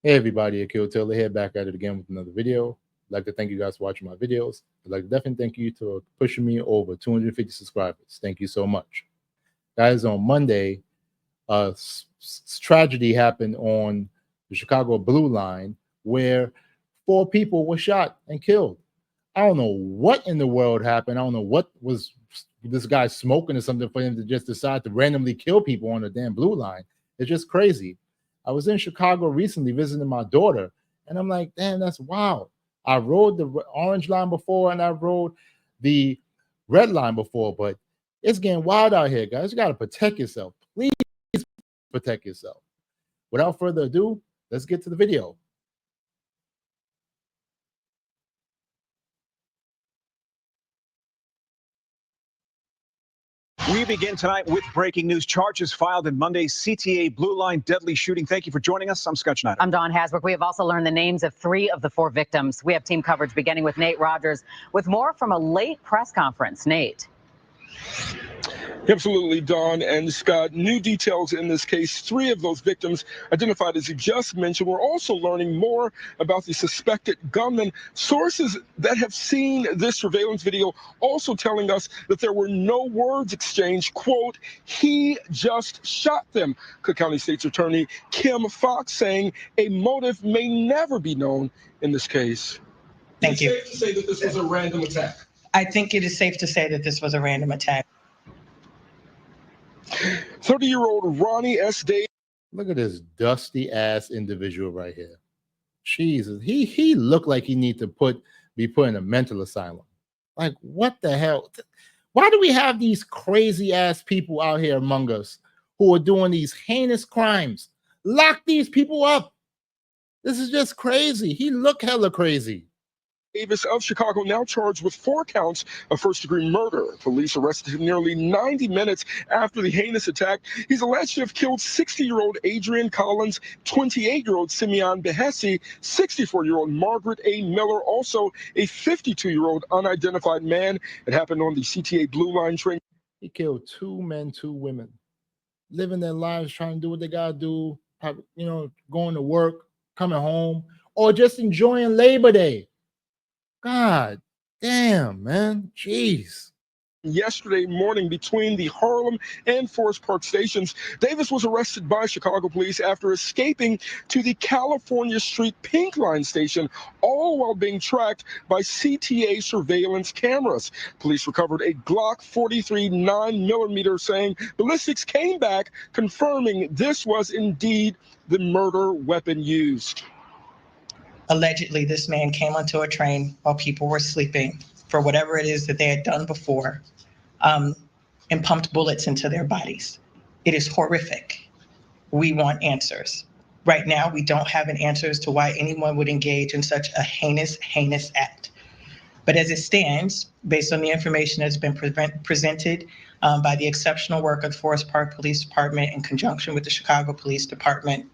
Hey everybody, Akil Taylor here, back at it again with another video. I'd like to thank you guys for watching my videos. I'd like to definitely thank you for pushing me over 250 subscribers. Thank you so much. Guys, on Monday, tragedy happened on the Chicago Blue Line where 4 people were shot and killed. I don't know what in the world happened. I don't know what was this guy smoking or something for him to just decide to randomly kill people on the damn Blue Line. It's just crazy. I was in Chicago recently visiting my daughter, and I'm like, damn, that's wild. I rode the orange line before, and I rode the red line before, but it's getting wild out here, guys. You got to protect yourself. Please protect yourself. Without further ado, let's get to the video. We begin tonight with breaking news. Charges filed in Monday's CTA Blue Line deadly shooting. Thank you for joining us. I'm Scott Schneider. I'm Dawn Hasbrook. We have also learned the names of 3 of the 4 victims. We have team coverage beginning with Nate Rogers with more from a late press conference. Nate. Absolutely, Dawn and Scott. New details in this case. 3 of those victims identified, as you just mentioned. We're also learning more about the suspected gunman. Sources that have seen this surveillance video also telling us that there were no words exchanged. Quote, he just shot them. Cook County State's Attorney Kim Fox saying a motive may never be known in this case. Thank you. Is it safe to say that this was a random attack? I think it is safe to say that this was a random attack. 30-year-old Ronnie S. Day. Look at this dusty ass individual right here. Jesus, he looked like he need to be put in a mental asylum. Like, what the hell? Why do we have these crazy ass people out here among us who are doing these heinous crimes? Lock these people up. This is just crazy. He looked hella crazy. Davis of Chicago now charged with 4 counts of first-degree murder. Police arrested him nearly 90 minutes after the heinous attack. He's alleged to have killed 60-year-old Adrian Collins, 28-year-old Simeon Behesi, 64-year-old Margaret A. Miller, also a 52-year-old unidentified man. It happened on the CTA Blue Line train. He killed 2 men, 2 women, living their lives, trying to do what they gotta do, going to work, coming home, or just enjoying Labor Day. God damn, man. Jeez. Yesterday morning between the Harlem and Forest Park stations, Davis was arrested by Chicago police after escaping to the California Street Pink Line station, all while being tracked by CTA surveillance cameras. Police recovered a Glock 43 9mm, saying ballistics came back confirming this was indeed the murder weapon used. Allegedly, this man came onto a train while people were sleeping for whatever it is that they had done before, and pumped bullets into their bodies. It is horrific. We want answers. Right now, we don't have an answer as to why anyone would engage in such a heinous, heinous act. But as it stands, based on the information that's been presented by the exceptional work of the Forest Park Police Department in conjunction with the Chicago Police Department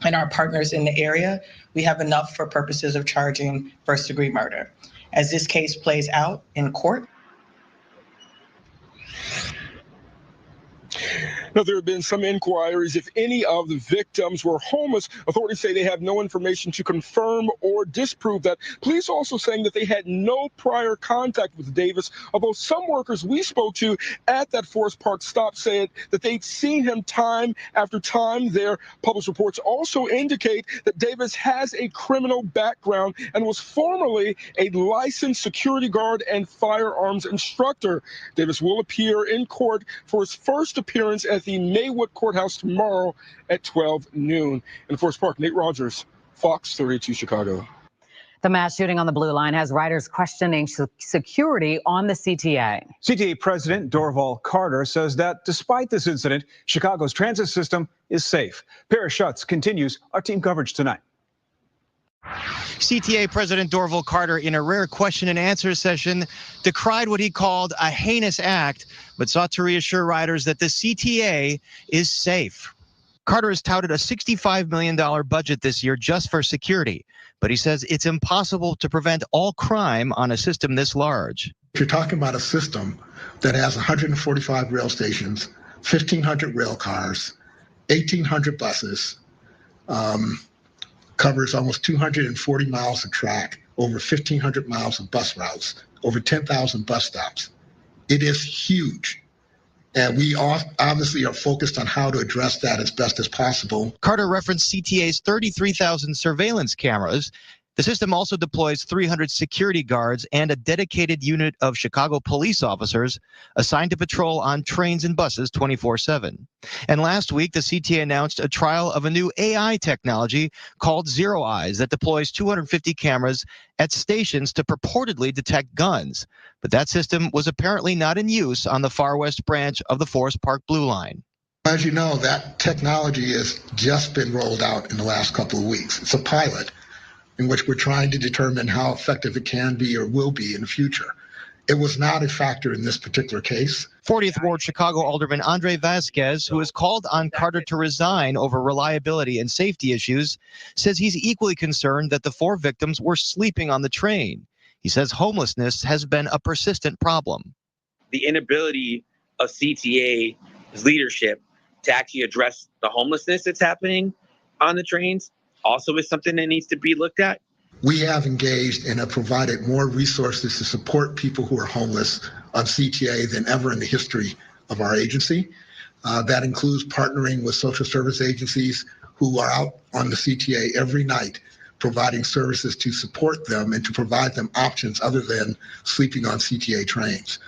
and our partners in the area, we have enough for purposes of charging first-degree murder. As this case plays out in court. Now, there have been some inquiries if any of the victims were homeless. Authorities say they have no information to confirm or disprove that. Police also saying that they had no prior contact with Davis, although some workers we spoke to at that Forest Park stop said that they'd seen him time after time there. Published reports also indicate that Davis has a criminal background and was formerly a licensed security guard and firearms instructor. Davis will appear in court for his first appearance at the Maywood Courthouse tomorrow at 12 noon. In Forest Park, Nate Rogers, Fox 32 Chicago. The mass shooting on the Blue Line has riders questioning security on the CTA. CTA President Dorval Carter says that despite this incident, Chicago's transit system is safe. Paris Schutz continues our team coverage tonight. CTA President Dorval Carter, in a rare question and answer session, decried what he called a heinous act, but sought to reassure riders that the CTA is safe. Carter has touted a $65 million budget this year just for security, but he says it's impossible to prevent all crime on a system this large. You're talking about a system that has 145 rail stations, 1,500 rail cars, 1,800 buses, covers almost 240 miles of track, over 1,500 miles of bus routes, over 10,000 bus stops. It is huge. And we obviously are focused on how to address that as best as possible. Carter referenced CTA's 33,000 surveillance cameras. The system also deploys 300 security guards and a dedicated unit of Chicago police officers assigned to patrol on trains and buses 24/7. And last week, the CTA announced a trial of a new AI technology called Zero Eyes that deploys 250 cameras at stations to purportedly detect guns. But that system was apparently not in use on the Far West branch of the Forest Park Blue Line. As you know, that technology has just been rolled out in the last couple of weeks. It's a pilot in which we're trying to determine how effective it can be or will be in the future. It was not a factor in this particular case. 40th Ward Chicago Alderman Andre Vasquez, who has called on Carter to resign over reliability and safety issues, says he's equally concerned that the 4 victims were sleeping on the train. He says homelessness has been a persistent problem. The inability of CTA's leadership to actually address the homelessness that's happening on the trains also is something that needs to be looked at. We have engaged and have provided more resources to support people who are homeless on CTA than ever in the history of our agency. That includes partnering with social service agencies who are out on the CTA every night, providing services to support them and to provide them options other than sleeping on CTA trains.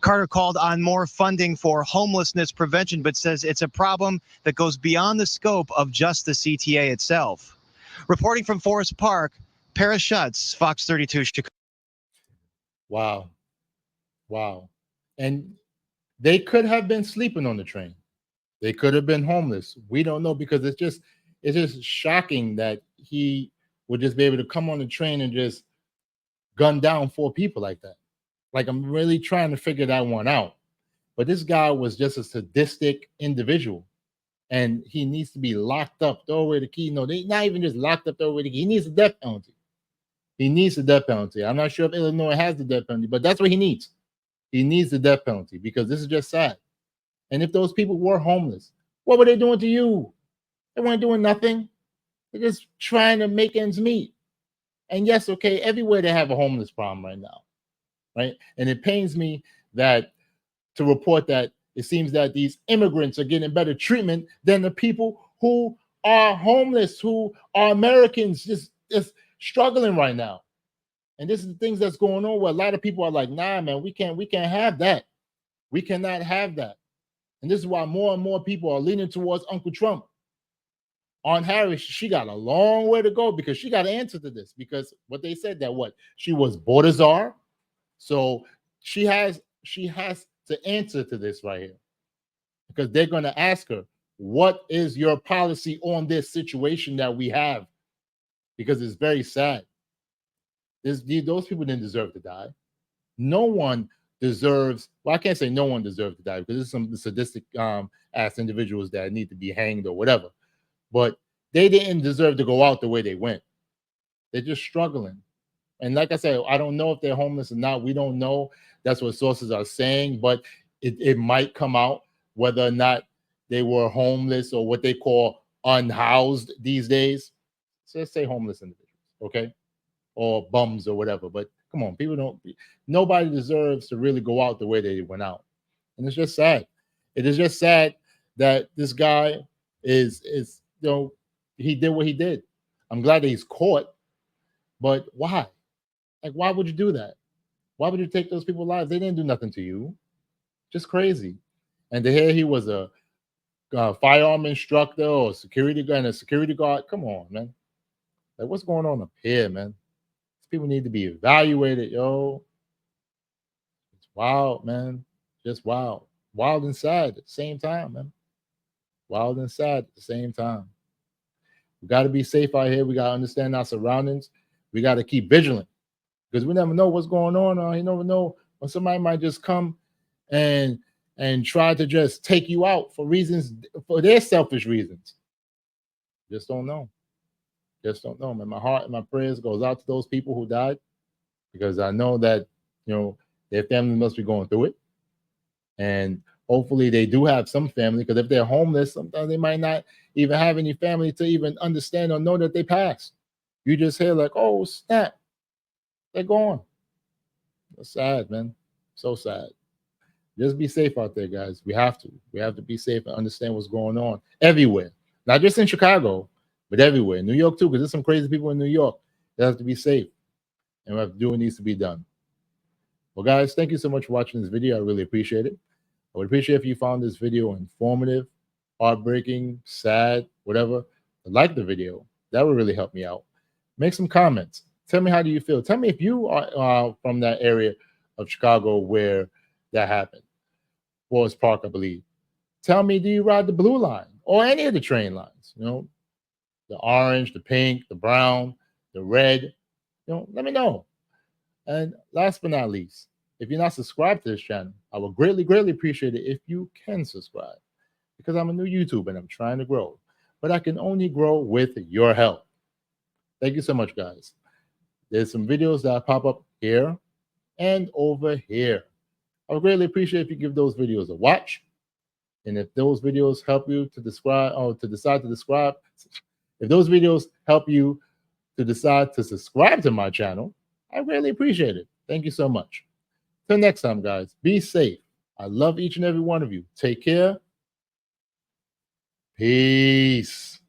Carter called on more funding for homelessness prevention, but says it's a problem that goes beyond the scope of just the CTA itself. Reporting from Forest Park, Paris Schutz, Fox 32 Chicago. Wow. Wow. And they could have been sleeping on the train. They could have been homeless. We don't know, because it's just shocking that he would just be able to come on the train and just gun down 4 people like that. Like, I'm really trying to figure that one out. But this guy was just a sadistic individual, and he needs to be locked up, throw away the key. No, they not even just locked up, throw away the key. He needs a death penalty. He needs a death penalty. I'm not sure if Illinois has the death penalty, but that's what he needs. He needs the death penalty, because this is just sad. And if those people were homeless, what were they doing to you? They weren't doing nothing. They're just trying to make ends meet. And yes, okay, everywhere they have a homeless problem right now, right? And it pains me that to report that it seems that these immigrants are getting better treatment than the people who are homeless, who are Americans, just struggling right now. And this is the things that's going on, where a lot of people are like, nah, man, we can't have that. We cannot have that. And this is why more and more people are leaning towards Uncle Trump. Aunt Harris, she got a long way to go, because she got to answer to this, because what they said that she was border czar. So she has to answer to this right here, because they're going to ask her, what is your policy on this situation that we have? Because it's very sad. Those people didn't deserve to die. No one deserves, well, I can't say no one deserves to die, because there's some sadistic ass individuals that need to be hanged or whatever. But they didn't deserve to go out the way they went. They're just struggling. And like I said, I don't know if they're homeless or not. We don't know. That's what sources are saying, but it might come out whether or not they were homeless, or what they call unhoused these days. So let's say homeless individuals, okay? Or bums or whatever. But come on, nobody deserves to really go out the way they went out. And it's just sad. It is just sad that this guy is he did what he did. I'm glad that he's caught, but why? Like, why would you do that? Why would you take those people's lives? They didn't do nothing to you. Just crazy. And to hear he was a firearm instructor or security guard, come on, man. Like, what's going on up here, man? These people need to be evaluated, yo. It's wild, man. Just wild. Wild and sad at the same time, man. Wild and sad at the same time. We got to be safe out here. We got to understand our surroundings. We got to keep vigilant, because we never know what's going on. You never know when somebody might just come and try to just take you out for their selfish reasons. Just don't know. Just don't know, man. My heart and my prayers goes out to those people who died, because I know that their family must be going through it. And Hopefully they do have some family, because if they're homeless, sometimes they might not even have any family to even understand or know that they passed. You just hear like, oh snap, they're gone. That's sad, man. So sad. Just be safe out there, guys. We have to. We have to be safe and understand what's going on everywhere. Not just in Chicago, but everywhere. New York too, because there's some crazy people in New York. They have to be safe. And we have to do what needs to be done. Well, guys, thank you so much for watching this video. I really appreciate it. I would appreciate if you found this video informative, heartbreaking, sad, whatever. Like the video. That would really help me out. Make some comments. Tell me, how do you feel? Tell me if you are from that area of Chicago where that happened. Forest Park, I believe. Tell me, do you ride the blue line or any of the train lines? You know, the orange, the pink, the brown, the red. You know, let me know. And last but not least, if you're not subscribed to this channel, I would greatly, greatly appreciate it if you can subscribe, because I'm a new YouTuber and I'm trying to grow, but I can only grow with your help. Thank you so much, guys. There's some videos that pop up here and over here. I would greatly appreciate if you give those videos a watch. And if those videos help you to describe or to decide to subscribe, if those videos help you to decide to subscribe to my channel, I really appreciate it. Thank you so much. Till next time, guys, be safe. I love each and every one of you. Take care. Peace.